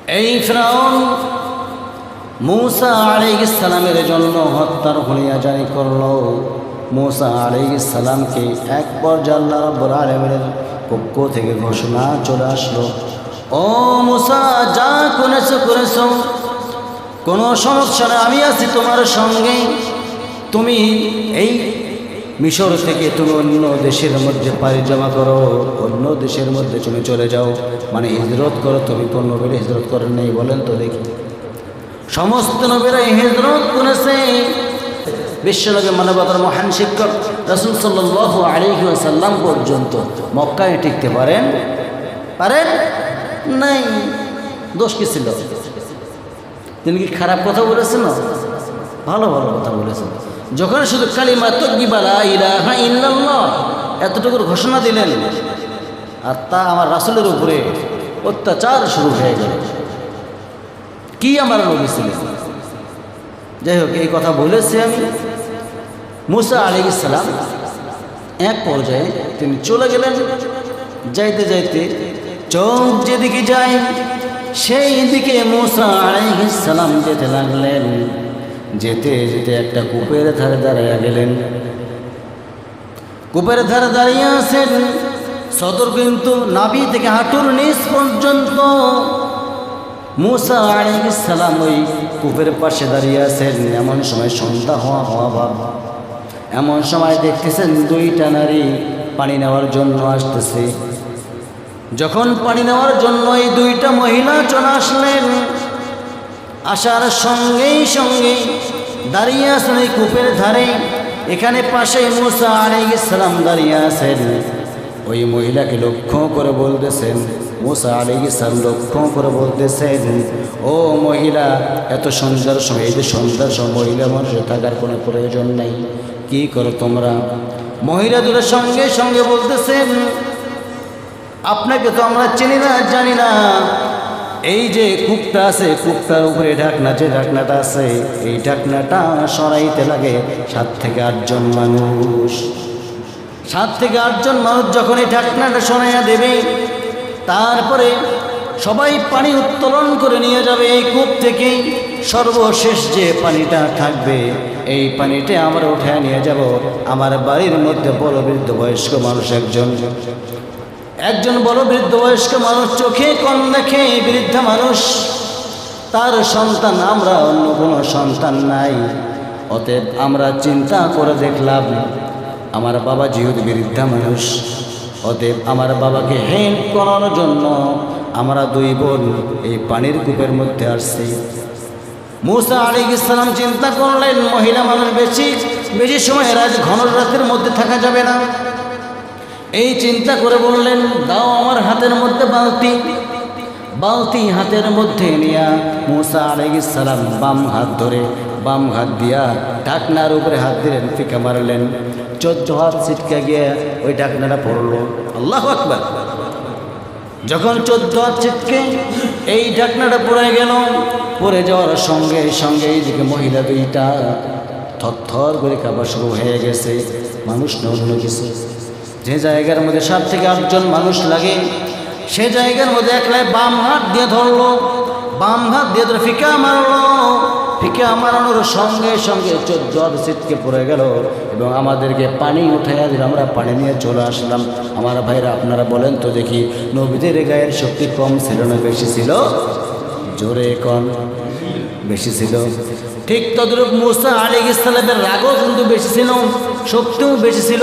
এই ফিরআউন মূসা আলাইহিস সালামের জন্য হত্যার হুলিয়া জারি করল। মূসা আলাইহিস সালামকে এক পর্যায়ে আল্লাহ রাব্বুল আলামিনের পক্ষ থেকে ঘোষণা চলে আসলো, ও মূসা, যা করেছো কোনো সমস্যা না, আমি আছি তোমার সঙ্গে। তুমি এই মিশর থেকে তুমি অন্য দেশের মধ্যে পাড়ি জমা করো, অন্য দেশের মধ্যে তুমি চলে যাও, মানে হিজরত করো। তুমি কোন নবীরা হিজরত করেন নাই বলেন তো দেখি? সমস্ত নবীরাই হিজরত করেছে। বিশ্বনবী মানবতার মহান শিক্ষক রাসূল সাল্লাল্লাহু আলাইহি ওয়াসাল্লাম পর্যন্ত মক্কায় টিকতে পারেন নাই। দোষ কি ছিল? তিনি কি খারাপ কথা বলেছেন? ভালো ভালো কথা বলেছেন। যখন শুধু কালিমা তাইয়্যিবা লা ইলাহা ইল্লাল্লাহ এতটুকুর ঘোষণা দিলেন, আর তা আমার রাসূলের উপরে অত্যাচার শুরু হয়ে গেল। কি আমার নবী ছিলেন? যাই হোক, এই কথা বলেছি আমি। মূসা আলাইহিস সালাম এক পর্যায়ে তিনি চলে গেলেন। যাইতে যাইতে চোখ যেদিকে যায় সেই দিকে মূসা আলাইহিস সালাম যেতে লাগলেন। যেতে যেতে একটা কূপের ধারে দাঁড়িয়ে গেলেন। কূপের ধারে দাঁড়িয়ে আছেন, সদর কিন্তু নাভি থেকে হাঁটুর নিচ পর্যন্ত মূসা আলাইহিস সালাম ওই কূপের পাশে দাঁড়িয়ে আছেন। এমন সময় সন্ধ্যা হওয়া ভাব। এমন সময় দেখতেছেন দুইটা নারী পানি নেওয়ার জন্য আসতেছে। যখন পানি নেওয়ার জন্য এই দুইটা মহিলা চলে আসলেন, আসার সঙ্গেই দাঁড়িয়ে আছেন এই কূপের ধারে। এখানে পাশে মূসা আলাইহিস সালাম দাঁড়িয়ে আছেন। ওই মহিলাকে লক্ষ্য করে বলতেছেন, মূসা আলাইহিস সালাম লক্ষ্য করে বলতেছেন, ও মহিলা, এত সন্ধ্যার সময়, এই যে সন্ধ্যার সময় মহিলা মানুষের থাকার কোনো প্রয়োজন নেই, কি করো তোমরা? মহিলা দুটোর সঙ্গে বলতেছেন, আপনাকে তো আমরা চিনি না, জানি না। এই যে কূপটা আছে, কূপটার উপরে ঢাকনা, যে ঢাকনাটা আছে, এই ঢাকনাটা সরাইতে লাগে 7 থেকে 8 জন মানুষ। 7 থেকে 8 জন মানুষ যখন এই ঢাকনাটা সরাইয়া দেবে, তারপরে সবাই পানি উত্তোলন করে নিয়ে যাবে এই কূপ থেকে। সর্বশেষ যে পানিটা থাকবে, এই পানিটা আমরা উঠে নিয়ে যাব আমার বাড়ির মধ্যে বড় বৃদ্ধ বয়স্ক মানুষ একজন বড় বৃদ্ধ বয়স্ক মানুষ, চোখে কম দেখে, বৃদ্ধা মানুষ, তার সন্তান, আমরা অন্য কোনো সন্তান নাই। অতএব আমরা চিন্তা করে দেখলাম, আমার বাবা যেহেতু বৃদ্ধা মানুষ, অতএব আমার বাবাকে হেল্প করার জন্য আমরা 2 বোন এই পানির কূপের মধ্যে আসছি। মূসা আলাইহিস সালাম চিন্তা করলেন, মহিলা মানুষ বেশি সময় ঘন রাতের মধ্যে থাকা যাবে না। এই চিন্তা করে বললেন, দাও আমার হাতের মধ্যে বালতি হাতের মধ্যে নিয়া মূসা আলাইহিস সালাম বাম হাত দিয়া ঢাকনার উপরে হাত দিলেন, ফিকা মারলেন। 14 হাত ছিটকা গিয়ে ওই ঢাকনাটা পড়ল। আল্লাহু আকবার। যখন 14 হাত ছিটকে এই ঢাকনাটা পড়ে গেল, পড়ে যাওয়ার সঙ্গে এইদিকে মহিলা দুইটা থরথর করে কাঁপা শুরু হয়ে গেছে। মানুষ না অন্য কিছু। যে জায়গার মধ্যে 7 থেকে 8 জন মানুষ লাগে, সে জায়গার মধ্যে একলাই বাম হাত দিয়ে ধরলো, ফিকা মারলো। ফিকা মারানোর সঙ্গে 14 হাত ছিটকে পড়ে গেল এবং আমাদেরকে পানি উঠাইয়া দিল। আমরা পানি নিয়ে চলে আসলাম। আমার ভাইরা, আপনারা বলেন তো দেখি, নবীদের গায়ের শক্তি কম ছিল না বেশি ছিল? জোরে কম বেশি ছিল। ঠিক তদ্রূপ মূসা আলাইহিস সালামের রাগও কিন্তু বেশি ছিল, শক্তিও বেশি ছিল।